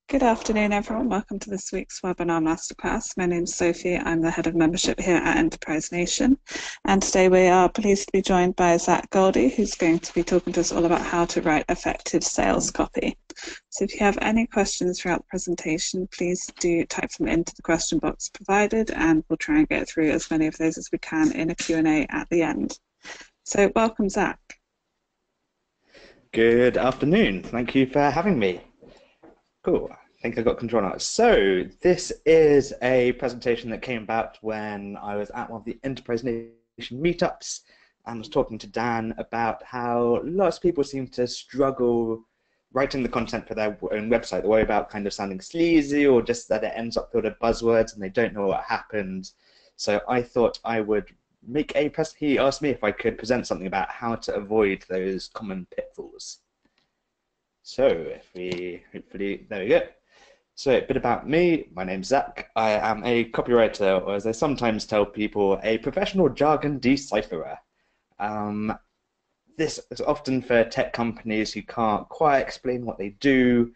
Good afternoon, everyone. Welcome to this week's webinar masterclass. My name is Sophie. I'm the head of membership here at Enterprise Nation. And today we are pleased to be joined by Zach Goldie, who's going to be talking to us all about how to write effective sales copy. So if you have any questions throughout the presentation, please do type them into the question box provided, and we'll try and get through as many of those as we can in a Q&A at the end. So welcome, Zach. Good afternoon. Thank you for having me. Cool. I think I got control now. So this is a presentation that came about when I was at one of the Enterprise Nation meetups and was talking to Dan about how lots of people seem to struggle writing the content for their own website. They worry about kind of sounding sleazy or just that it ends up filled with buzzwords and they don't know what happened. So I thought I would make a press. He asked me if I could present something about how to avoid those common pitfalls. So if we hopefully, there we go. So a bit about me. My name's Zach. I am a copywriter, or as I sometimes tell people, a professional jargon decipherer. This is often for tech companies who can't quite explain what they do,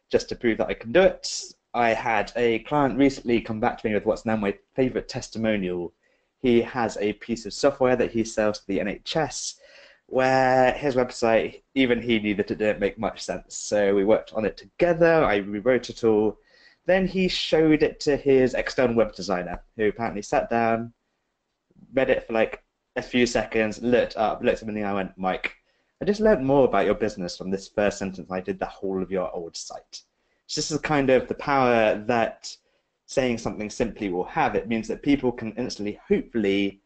just to prove that I can do it. I had a client recently come back to me with what's now my favorite testimonial. He has a piece of software that he sells to the NHS, where his website, even he knew that it didn't make much sense. So we worked on it together, I rewrote it all. Then he showed it to his external web designer, who apparently sat down, read it for like a few seconds, looked up, looked at me, and I went, Mike, I just learned more about your business from this first sentence than I did the whole of your old site. So this is kind of the power that saying something simply will have. It means that people can instantly, hopefully,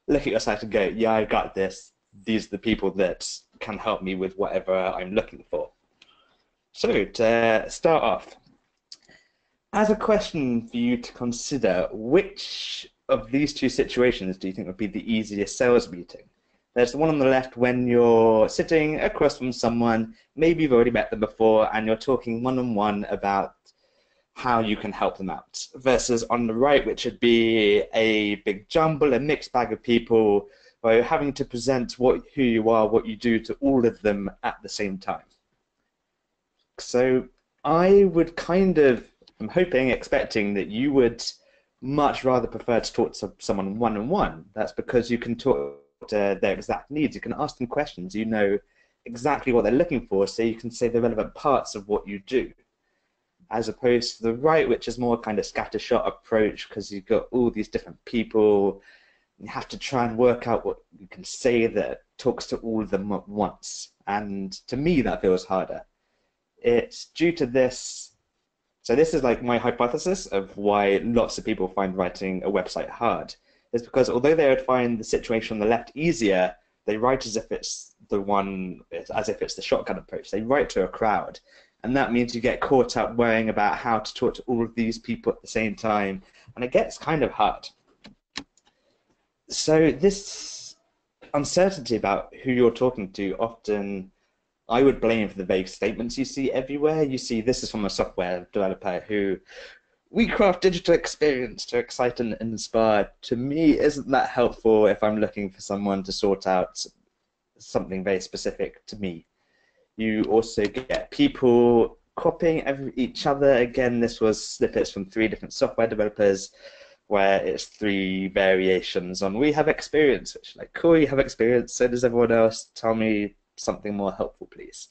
look at your site and go, yeah, I got this. These are the people that can help me with whatever I'm looking for. So to start off, as a question for you to consider, which of these two situations do you think would be the easiest sales meeting? There's the one on the left when you're sitting across from someone, maybe you've already met them before, and you're talking one-on-one about how you can help them out, versus on the right, which would be a big jumble, a mixed bag of people where you're having to present who you are, what you do to all of them at the same time. So I would I'm hoping, expecting that you would much rather prefer to talk to someone one-on-one. That's because you can talk to their exact needs. You can ask them questions. You know exactly what they're looking for, so you can say the relevant parts of what you do. As opposed to the right, which is more kind of scattershot approach, because you've got all these different people. You have to try and work out what you can say that talks to all of them at once. And to me, that feels harder. It's due to this. So this is like my hypothesis of why lots of people find writing a website hard. Is because although they would find the situation on the left easier, they write as if it's the shotgun approach. They write to a crowd. And that means you get caught up worrying about how to talk to all of these people at the same time. And it gets kind of hard. So this uncertainty about who you're talking to, often I would blame for the vague statements you see everywhere. You see, this is from a software developer who, we craft digital experience to excite and inspire. To me, isn't that helpful if I'm looking for someone to sort out something very specific to me? You also get people copying each other. Again, this was snippets from 3 different software developers, where it's 3 variations on we have experience, which is like, cool, you have experience, so does everyone else. Tell me something more helpful, please.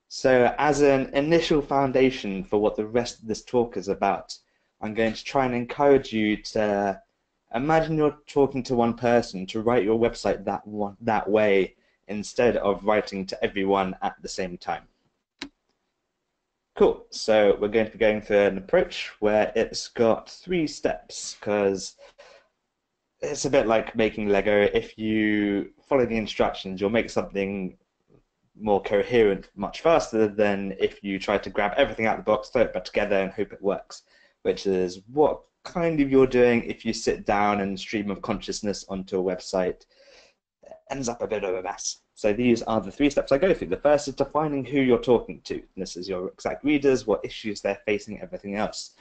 So as an initial foundation for what the rest of this talk is about, I'm going to try and encourage you to imagine you're talking to one person, to write your website that way, instead of writing to everyone at the same time. Cool, so we're going to be going through an approach where it's got 3 steps, because it's a bit like making Lego. If you follow the instructions, you'll make something more coherent much faster than if you try to grab everything out of the box, throw it back together and hope it works, which is what kind of you're doing if you sit down and stream of consciousness onto a website. It ends up a bit of a mess. So these are the 3 steps I go through. The first is defining who you're talking to. This is your exact readers, what issues they're facing, everything else.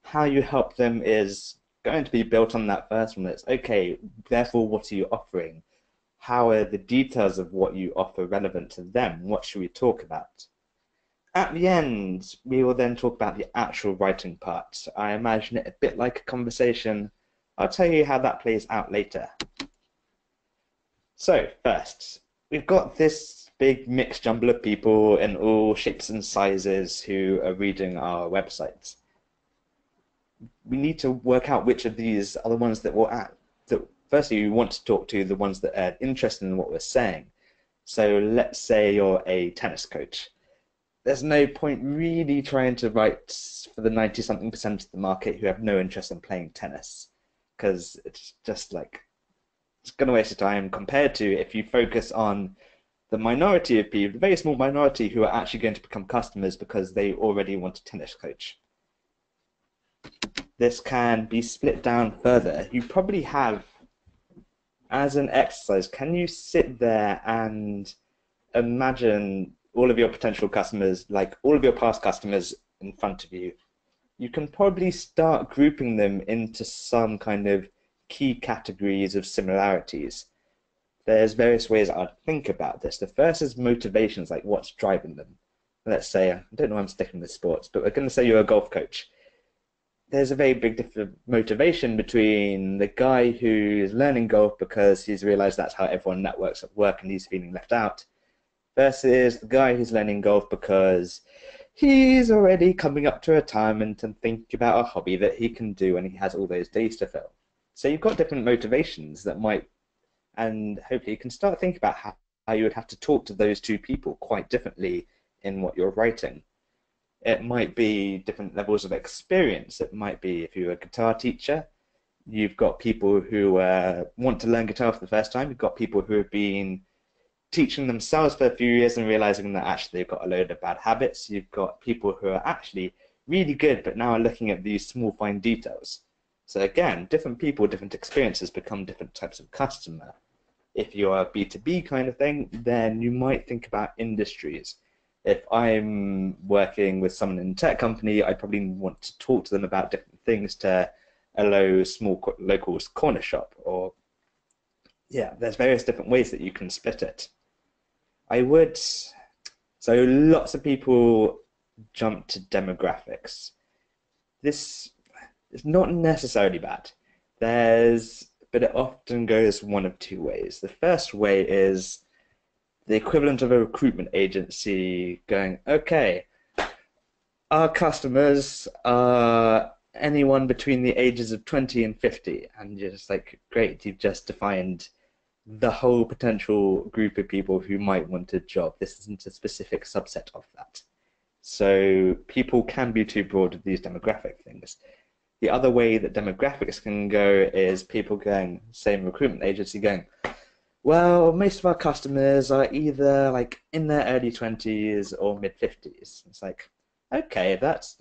How you help them is going to be built on that first one. It's, okay, therefore, what are you offering? How are the details of what you offer relevant to them? What should we talk about? At the end, we will then talk about the actual writing part. I imagine it a bit like a conversation. I'll tell you how that plays out later. So, first, we've got this big mixed jumble of people in all shapes and sizes who are reading our websites. We need to work out which of these are the ones that firstly, we want to talk to the ones that are interested in what we're saying. So let's say you're a tennis coach. There's no point really trying to write for the 90-something% of the market who have no interest in playing tennis, because it's just like it's going to waste your time compared to if you focus on the minority of people, the very small minority who are actually going to become customers because they already want a tennis coach. This can be split down further. You probably have, as an exercise, can you sit there and imagine all of your potential customers, like all of your past customers in front of you? You can probably start grouping them into some kind of key categories of similarities. There's various ways I'd think about this. The first is motivations, like what's driving them. Let's say, I don't know why I'm sticking with sports, but we're going to say you're a golf coach. There's a very big different motivation between the guy who's learning golf because he's realized that's how everyone networks at work and he's feeling left out, versus the guy who's learning golf because he's already coming up to retirement and thinking about a hobby that he can do and he has all those days to fill. So you've got different motivations that might, and hopefully you can start thinking about how you would have to talk to those two people quite differently in what you're writing. It might be different levels of experience. It might be if you're a guitar teacher, you've got people who want to learn guitar for the first time. You've got people who have been teaching themselves for a few years and realizing that actually they've got a load of bad habits. You've got people who are actually really good, but now are looking at these small, fine details. So again, different people, different experiences become different types of customer. If you're a B2B kind of thing, then you might think about industries. If I'm working with someone in a tech company, I probably want to talk to them about different things to a small local corner shop. Or, yeah, there's various different ways that you can split it. So lots of people jump to demographics. This is not necessarily bad. But it often goes one of two ways. The first way is the equivalent of a recruitment agency going, okay, our customers are anyone between the ages of 20 and 50. And you're just like, great, you've just defined the whole potential group of people who might want a job. This isn't a specific subset of that. So people can be too broad with these demographic things. The other way that demographics can go is people going, same recruitment agency going, well, most of our customers are either like in their early 20s or mid 50s. It's like, okay, that's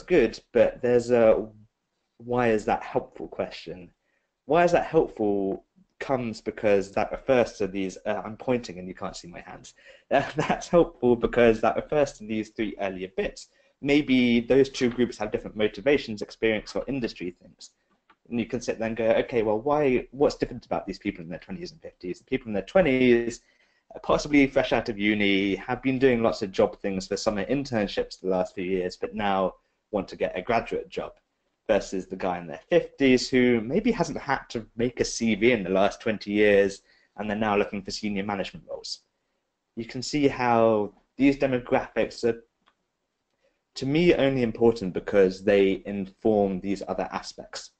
good, but there's a why is that helpful question. Why is that helpful comes because that refers to these, I'm pointing and you can't see my hands. That's helpful because that refers to these three earlier bits. Maybe those two groups have different motivations, experience, or industry things. And you can sit there and go, okay, well, what's different about these people in their 20s and 50s? The people in their 20s, possibly fresh out of uni, have been doing lots of job things for summer internships the last few years, but now want to get a graduate job, versus the guy in their 50s who maybe hasn't had to make a CV in the last 20 years and they're now looking for senior management roles. You can see how these demographics are, to me, only important because they inform these other aspects.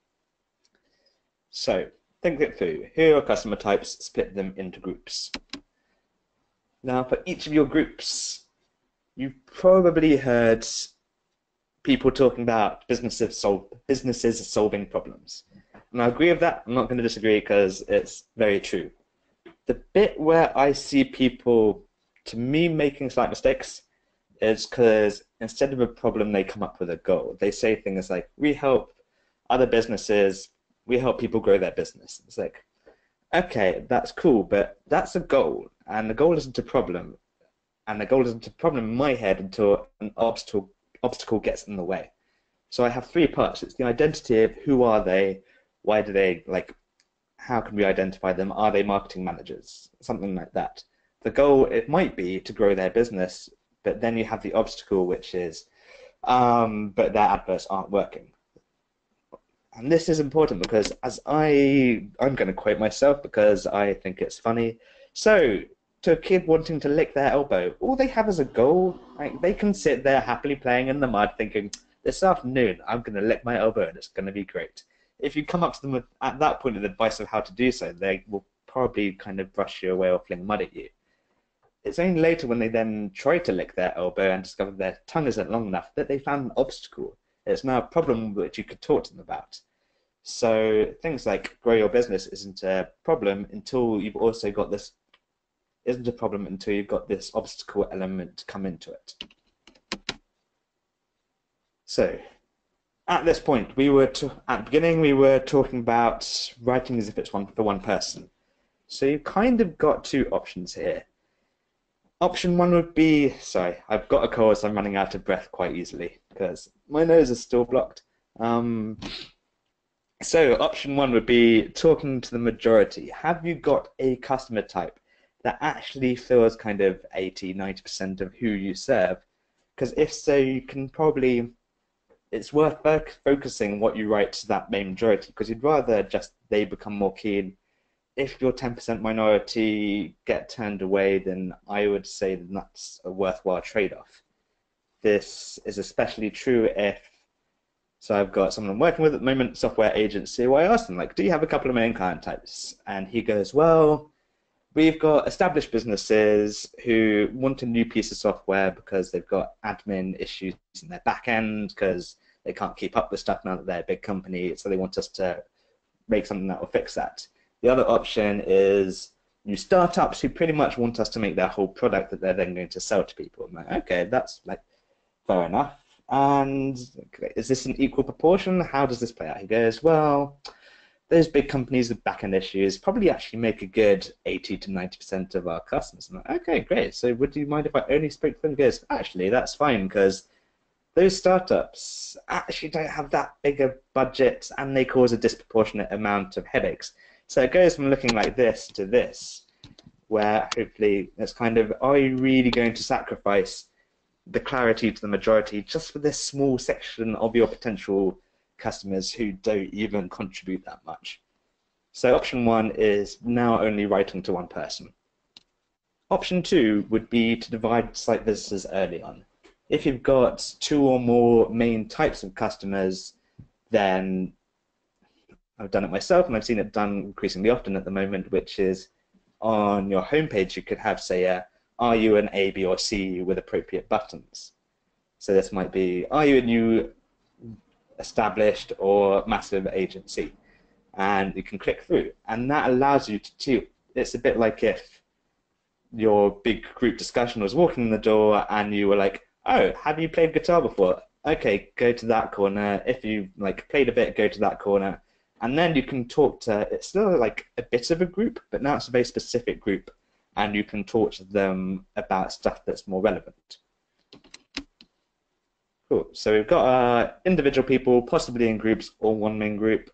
So think it through. Here are your customer types, split them into groups. Now, for each of your groups, you've probably heard people talking about businesses solving problems. And I agree with that. I'm not going to disagree because it's very true. The bit where I see people, to me, making slight mistakes is because instead of a problem, they come up with a goal. They say things like, we help other businesses, we help people grow their business. It's like, okay, that's cool, but that's a goal, and the goal isn't a problem. And the goal isn't a problem in my head until an obstacle gets in the way. So I have three parts. It's the identity of who are they, why do they, like, how can we identify them? Are they marketing managers? Something like that. the goal, it might be to grow their business, but then you have the obstacle, which is, but their adverts aren't working. And this is important because I'm going to quote myself because I think it's funny. So, to a kid wanting to lick their elbow, all they have is a goal. Like, they can sit there happily playing in the mud thinking, this afternoon I'm going to lick my elbow and it's going to be great. If you come up to them at that point with advice of how to do so, they will probably kind of brush you away or fling mud at you. It's only later when they then try to lick their elbow and discover their tongue isn't long enough that they found an obstacle. It's now a problem which you could talk to them about. So things like grow your business isn't a problem until you've also got this, isn't a problem until you've got this obstacle element come into it. So at this point, at the beginning, we were talking about writing as if it's for one person. So you've kind of got two options here. Option one would be, sorry, I've got a cold, so I'm running out of breath quite easily because my nose is still blocked. So option one would be talking to the majority. Have you got a customer type that actually fills kind of 80–90% of who you serve? Because if so, you can probably, it's worth focusing what you write to that main majority, because you'd rather just they become more keen. If your 10% minority get turned away, then I would say that that's a worthwhile trade-off. This is especially true if, so I've got someone I'm working with at the moment, software agency, where I asked them, like, do you have a couple of main client types? And he goes, well, we've got established businesses who want a new piece of software because they've got admin issues in their back end because they can't keep up with stuff now that they're a big company, so they want us to make something that will fix that. The other option is new startups who pretty much want us to make their whole product that they're then going to sell to people. I'm like, okay, that's like fair enough. And is this an equal proportion? How does this play out? He goes, well, those big companies with back-end issues probably actually make a good 80–90% of our customers. I'm like, okay, great. So would you mind if I only spoke to them? He goes, actually, that's fine because those startups actually don't have that big a budget and they cause a disproportionate amount of headaches. So it goes from looking like this to this, where hopefully it's kind of, are you really going to sacrifice the clarity to the majority just for this small section of your potential customers who don't even contribute that much? So option one is now only writing to one person. Option two would be to divide site visitors early on. If you've got two or more main types of customers, then I've done it myself, and I've seen it done increasingly often at the moment, which is on your homepage, you could have, say, are you an A, B, or C with appropriate buttons? So this might be, are you a new established or massive agency? And you can click through, and that allows you to, it's a bit like if your big group discussion was walking in the door and you were like, oh, have you played guitar before? Okay, go to that corner. If you like played a bit, go to that corner. And then you can talk to, it's still like a bit of a group, but now it's a very specific group, and you can talk to them about stuff that's more relevant. Cool. So we've got individual people, possibly in groups or one main group.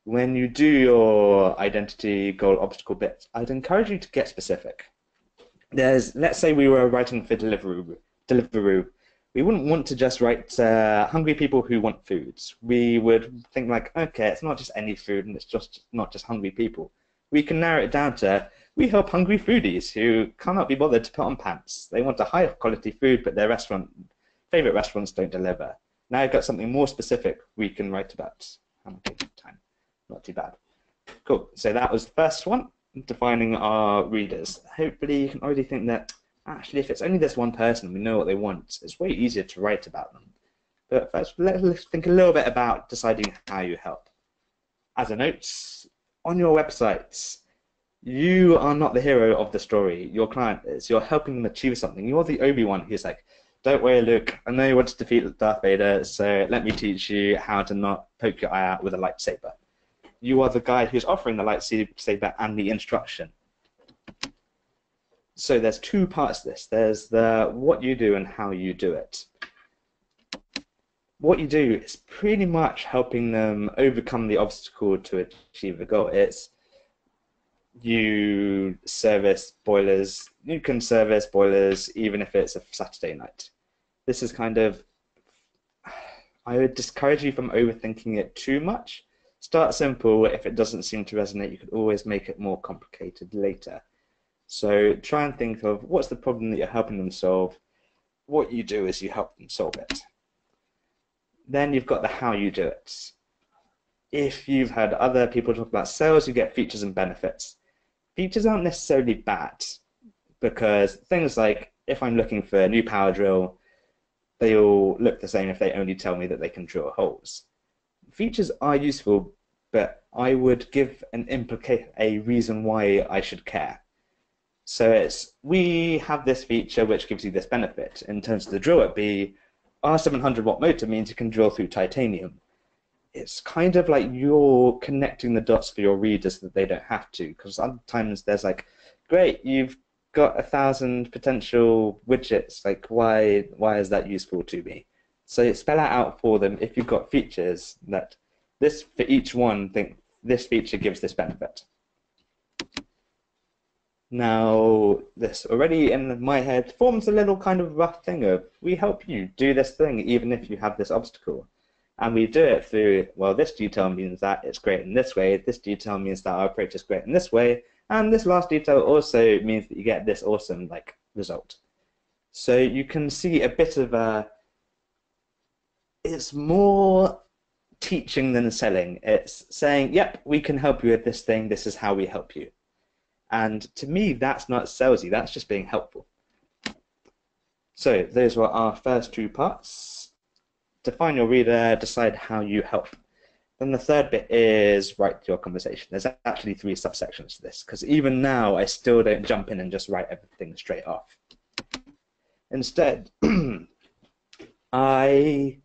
When you do your identity, goal, obstacle bits, I'd encourage you to get specific. Let's say we were writing for Deliveroo. We wouldn't want to just write hungry people who want foods. We would think like, okay, it's not just any food, and it's just not just hungry people. We can narrow it down to, we help hungry foodies who cannot be bothered to put on pants. They want a high quality food, but their favorite restaurants don't deliver. Now I've got something more specific we can write about. How am I taking time? Not too bad. Cool. So that was the first one, defining our readers. Hopefully you can already think that actually if it's only this one person, we know what they want, it's way easier to write about them. But first, let's think a little bit about deciding how you help. As a note, on your websites, you are not the hero of the story. Your client is. You're helping them achieve something. You're the Obi-Wan who's like, don't worry, Luke, I know you want to defeat Darth Vader, so let me teach you how to not poke your eye out with a lightsaber. You are the guy who's offering the lightsaber and the instruction. So there's two parts to this. There's the what you do and how you do it. What you do is pretty much helping them overcome the obstacle to achieve the goal. It's you service boilers, you can service boilers even if it's a Saturday night. This is kind of, I would discourage you from overthinking it too much. Start simple. If it doesn't seem to resonate, you could always make it more complicated later. So try and think of what's the problem that you're helping them solve. What you do is you help them solve it. Then you've got the how you do it. If you've heard other people talk about sales, you get features and benefits. Features aren't necessarily bad, because things like if I'm looking for a new power drill, they all look the same if they only tell me that they can drill holes. Features are useful, but I would give a reason why I should care. So it's, we have this feature which gives you this benefit. In terms of the drill, it'd be our 700 watt motor means you can drill through titanium. It's kind of like you're connecting the dots for your readers so that they don't have to, because sometimes there's like, great, you've got 1,000 potential widgets, like why is that useful to me? So spell it out for them if you've got features that this, for each one, think this feature gives this benefit. Now, this already in my head forms a little kind of rough thing of, we help you do this thing even if you have this obstacle. And we do it through, well, this detail means that it's great in this way, this detail means that our approach is great in this way, and this last detail also means that you get this awesome result. So you can see a bit of a, it's more teaching than selling. It's saying, yep, we can help you with this thing, this is how we help you. And to me, that's not salesy, that's just being helpful. So those were our first two parts. Define your reader, decide how you help. Then the third bit is write your conversation. There's actually 3 subsections to this, because even now I still don't jump in and just write everything straight off. Instead, I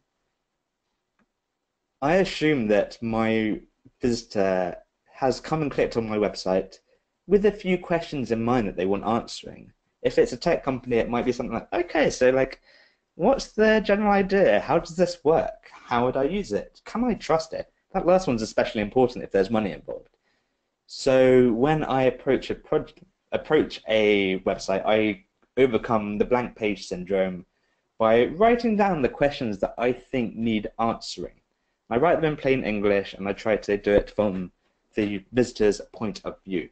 assume that my visitor has come and clicked on my website with a few questions in mind that they want answering. If it's a tech company, it might be something like, okay, so what's the general idea? How does this work? How would I use it? Can I trust it? That last one's especially important if there's money involved. So when I approach a website, I overcome the blank page syndrome by writing down the questions that I think need answering. I write them in plain English, and I try to do it from the visitor's point of view.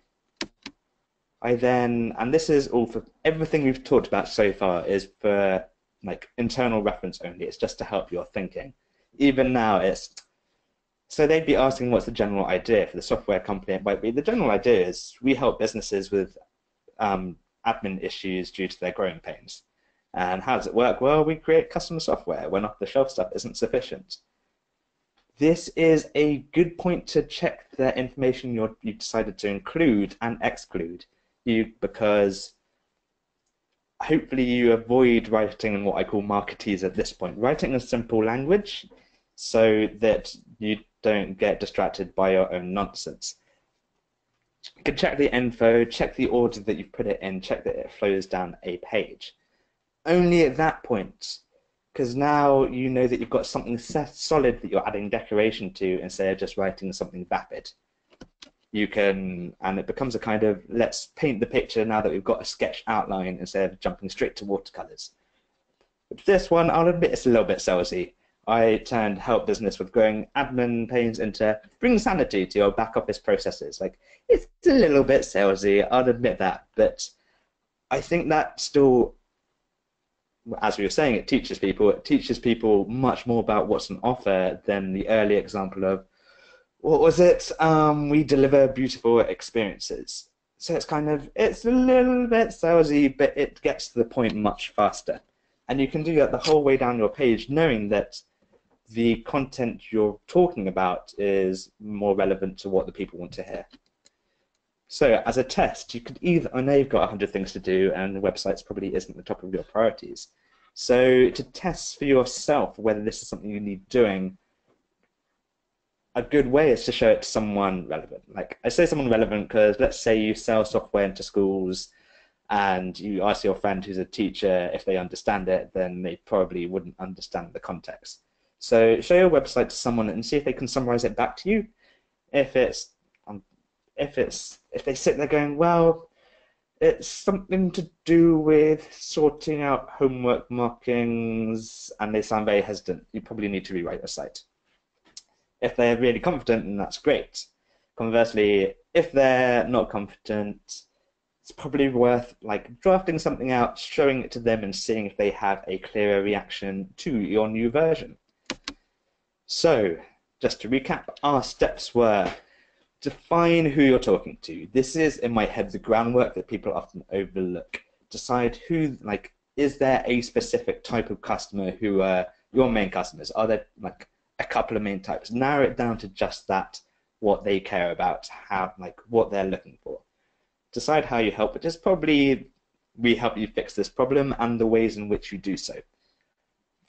I then, and this is all for everything we've talked about so far, is for internal reference only. It's just to help your thinking. Even now, it's, so they'd be asking what's the general idea for the software company. It might be, the general idea is we help businesses with admin issues due to their growing pains. And how does it work? Well, we create custom software when off-the-shelf stuff isn't sufficient. This is a good point to check the information you've decided to include and exclude, because hopefully you avoid writing in what I call marketese at this point. Writing in simple language so that you don't get distracted by your own nonsense. You can check the info, check the order that you've put it in, check that it flows down a page. Only at that point, because now you know that you've got something solid that you're adding decoration to instead of just writing something vapid. You can, and it becomes a kind of, let's paint the picture now that we've got a sketch outline instead of jumping straight to watercolors. But this one, I'll admit it's a little bit salesy. I turned help business with growing admin pains into bring sanity to your back office processes. It's a little bit salesy, I'll admit that, but I think that still, as we were saying, it teaches people much more about what's on offer than the early example of, what was it? We deliver beautiful experiences. So it's it's a little bit salesy, but it gets to the point much faster. And you can do that the whole way down your page, knowing that the content you're talking about is more relevant to what the people want to hear. So as a test, you could either, I know you've got 100 things to do and the website probably isn't the top of your priorities. So to test for yourself whether this is something you need doing, a good way is to show it to someone relevant. I say someone relevant because let's say you sell software into schools and you ask your friend who's a teacher if they understand it, then they probably wouldn't understand the context. So show your website to someone and see if they can summarize it back to you. If they sit there going, well, It's something to do with sorting out homework markings, and they sound very hesitant. You probably need to rewrite your site. If they're really confident, then that's great. Conversely, if they're not confident, it's probably worth like drafting something out, showing it to them, and seeing if they have a clearer reaction to your new version. So, just to recap, our steps were: define who you're talking to. This is, in my head, the groundwork that people often overlook. Decide who, like, is there a specific type of customer who are your main customers? Are there like a couple of main types? Narrow it down to just that, what they care about, how, like, what they're looking for. Decide how you help, but just probably we help you fix this problem and the ways in which you do so.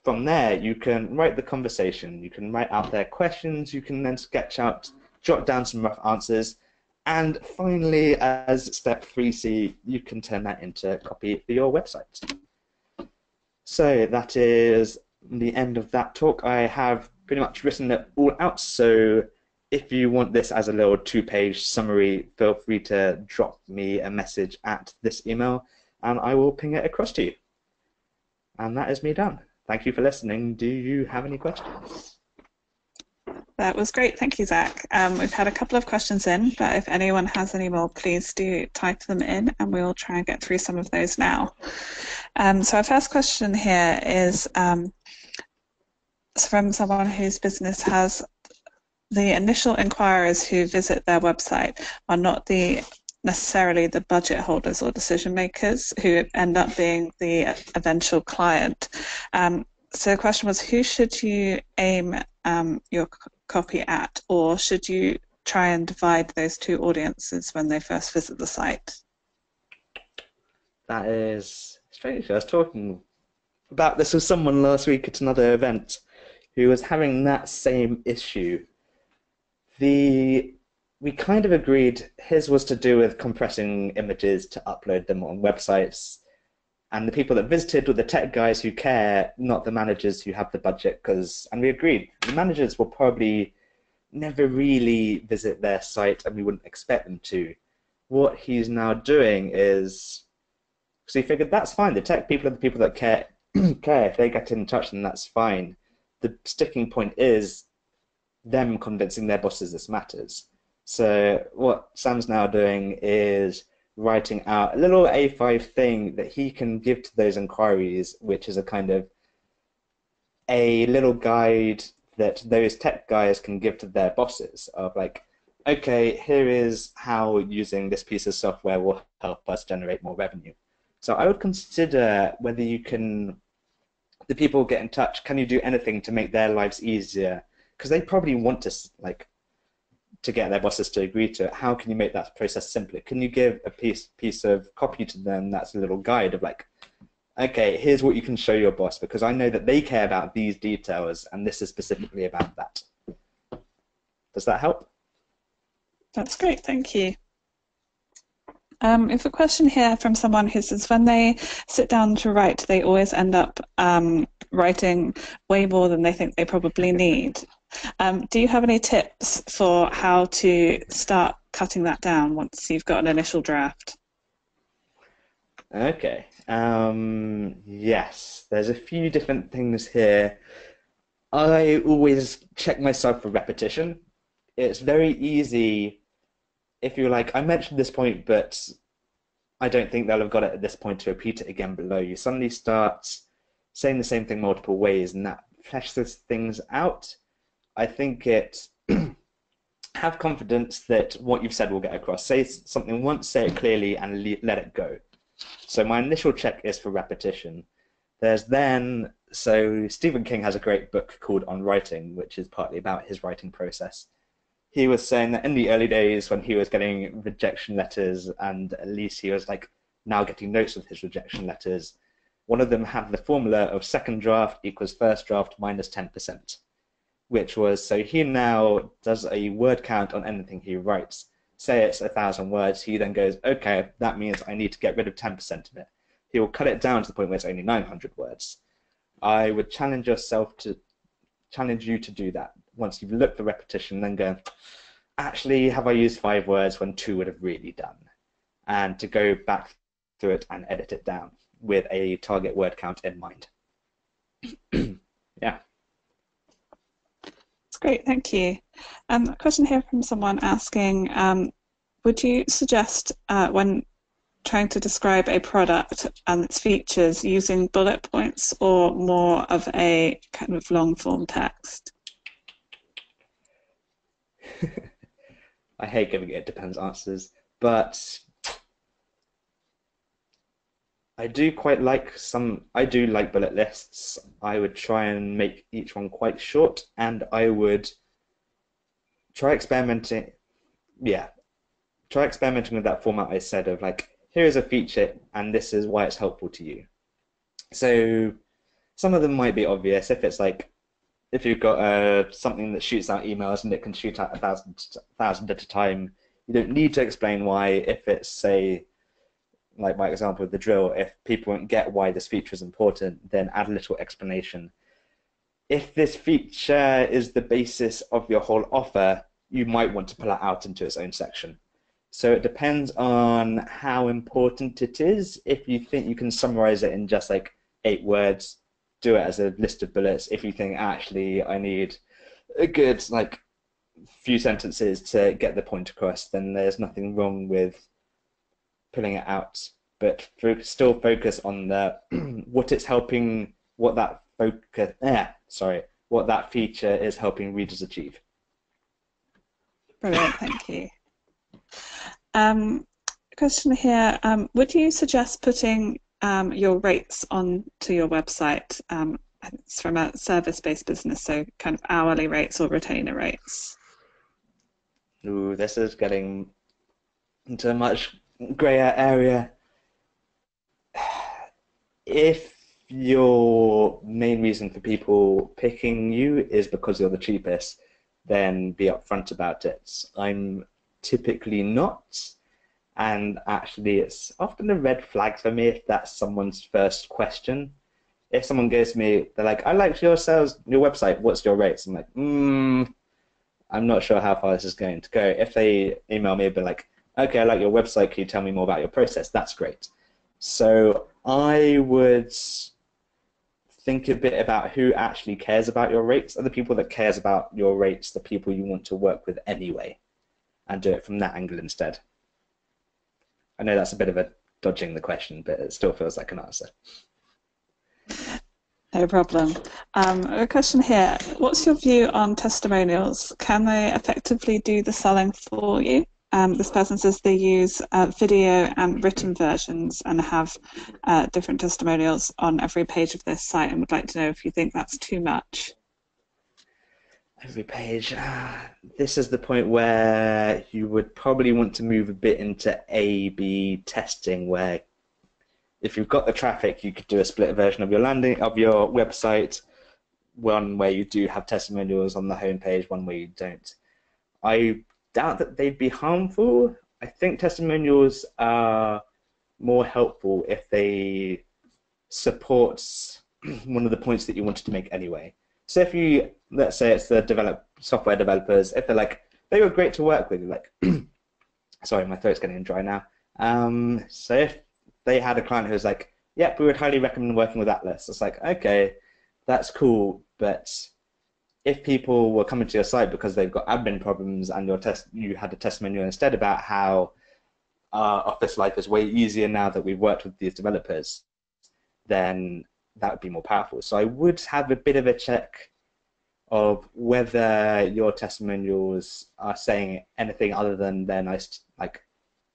From there, you can write the conversation, you can write out their questions, you can then sketch out, jot down some rough answers, and finally, as step 3C, you can turn that into copy for your website. So that is the end of that talk. I have pretty much written it all out, so if you want this as a little 2-page summary, feel free to drop me a message at this email, and I will ping it across to you. And that is me done. Thank you for listening. Do you have any questions? That was great. Thank you, Zach. We've had a couple of questions in, but if anyone has any more, please do type them in and we'll try and get through some of those now. So our first question here is from someone whose business has the initial inquirers who visit their website are not necessarily the budget holders or decision makers who end up being the eventual client. So the question was, who should you aim your copy at, or should you try and divide those two audiences when they first visit the site? That is strange. I was talking about this with someone last week at another event who was having that same issue. We kind of agreed his was to do with compressing images to upload them on websites, and the people that visited were the tech guys who care, not the managers who have the budget. And we agreed the managers will probably never really visit their site, and we wouldn't expect them to. What he's now doing is, because he figured that's fine. The tech people are the people that care. If they get in touch, then that's fine. The sticking point is them convincing their bosses this matters. So what Sam's now doing is writing out a little A5 thing that he can give to those inquiries, which is a kind of a little guide that those tech guys can give to their bosses of like, okay, here is how using this piece of software will help us generate more revenue. So I would consider whether you can, the people get in touch, can you do anything to make their lives easier? Because they probably want to get their bosses to agree to it. How can you make that process simpler? Can you give a piece of copy to them that's a little guide of like, okay, here's what you can show your boss, because I know that they care about these details and this is specifically about that. Does that help? That's great, thank you. If a question here from someone who says when they sit down to write, they always end up writing way more than they think they probably need. Do you have any tips for how to start cutting that down once you've got an initial draft? Okay. Yes, there's a few different things here. I always check myself for repetition. It's very easy if you're like, I mentioned this point, but I don't think they'll have got it at this point, to repeat it again below. You suddenly start saying the same thing multiple ways, and that fleshes things out. I think have confidence that what you've said will get across. Say something once, say it clearly, and let it go. So my initial check is for repetition. There's then, so Stephen King has a great book called On Writing, which is partly about his writing process. He was saying that in the early days when he was getting rejection letters, and at least he was like now getting notes of his rejection letters, one of them had the formula of second draft equals first draft minus 10%, which was, so he now does a word count on anything he writes. Say it's 1,000 words, he then goes, okay, that means I need to get rid of 10% of it. He will cut it down to the point where it's only 900 words. I would challenge you to do that. Once you've looked for repetition, then go, actually, have I used 5 words when 2 would have really done? And to go back through it and edit it down with a target word count in mind. Yeah. That's great, thank you. A question here from someone asking, would you suggest when trying to describe a product and its features using bullet points or more of a kind of long form text? I hate giving it depends answers, but I do like bullet lists. I would try and make each one quite short, and I would try experimenting with that format I said of like, here is a feature and this is why it's helpful to you. So some of them might be obvious. If it's like, if you've got something that shoots out emails and it can shoot out 1,000 at a time, you don't need to explain why. If it's, say, like my example of the drill, if people won't get why this feature is important, then add a little explanation. If this feature is the basis of your whole offer, you might want to pull it out into its own section. So it depends on how important it is. If you think you can summarize it in just like 8 words, do it as a list of bullets. If you think, actually, I need a good like few sentences to get the point across, then there's nothing wrong with pulling it out. But still focus on the what it's helping, what that feature is helping readers achieve. Brilliant, thank you. Question here, would you suggest putting your rates onto your website? It's from a service-based business, so kind of hourly rates or retainer rates. Ooh, this is getting into a much grayer area. If your main reason for people picking you is because you're the cheapest, then be upfront about it. I'm typically not, and actually it's often a red flag for me if that's someone's first question. If someone goes to me, they're like, I liked your website, what's your rates? I'm like, I'm not sure how far this is going to go. If they email me, but like, okay, I like your website, can you tell me more about your process? That's great. So I would think a bit about who actually cares about your rates. Are the people that cares about your rates the people you want to work with anyway? And do it from that angle instead. I know that's a bit of a dodging the question, but it still feels like an answer. No problem. A question here, what's your view on testimonials? Can they effectively do the selling for you? This person says they use video and written versions and have different testimonials on every page of their site and would like to know if you think that's too much. Every page. This is the point where you would probably want to move a bit into A/B testing, where if you've got the traffic, you could do a split version of your website, one where you do have testimonials on the homepage, one where you don't. I doubt that they'd be harmful. I think testimonials are more helpful if they support one of the points that you wanted to make anyway. So if you, let's say it's the software developers, if they're like, they were great to work with, you're like, sorry, my throat's getting dry now. So if they had a client who was like, yep, we would highly recommend working with Atlas, it's like, okay, that's cool, but if people were coming to your site because they've got admin problems and you had a testimonial instead about how office life is way easier now that we've worked with these developers, then that would be more powerful. So I would have a bit of a check of whether your testimonials are saying anything other than they're nice, like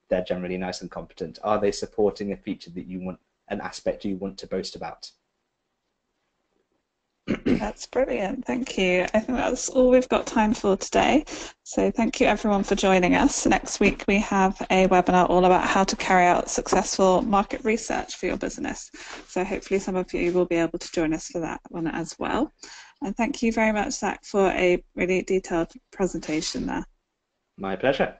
they're generally nice and competent. Are they supporting a feature that you want, an aspect you want to boast about? That's brilliant, thank you. I think that's all we've got time for today. So thank you everyone for joining us. Next week we have a webinar all about how to carry out successful market research for your business. So hopefully some of you will be able to join us for that one as well. And thank you very much, Zach, for a really detailed presentation there. My pleasure.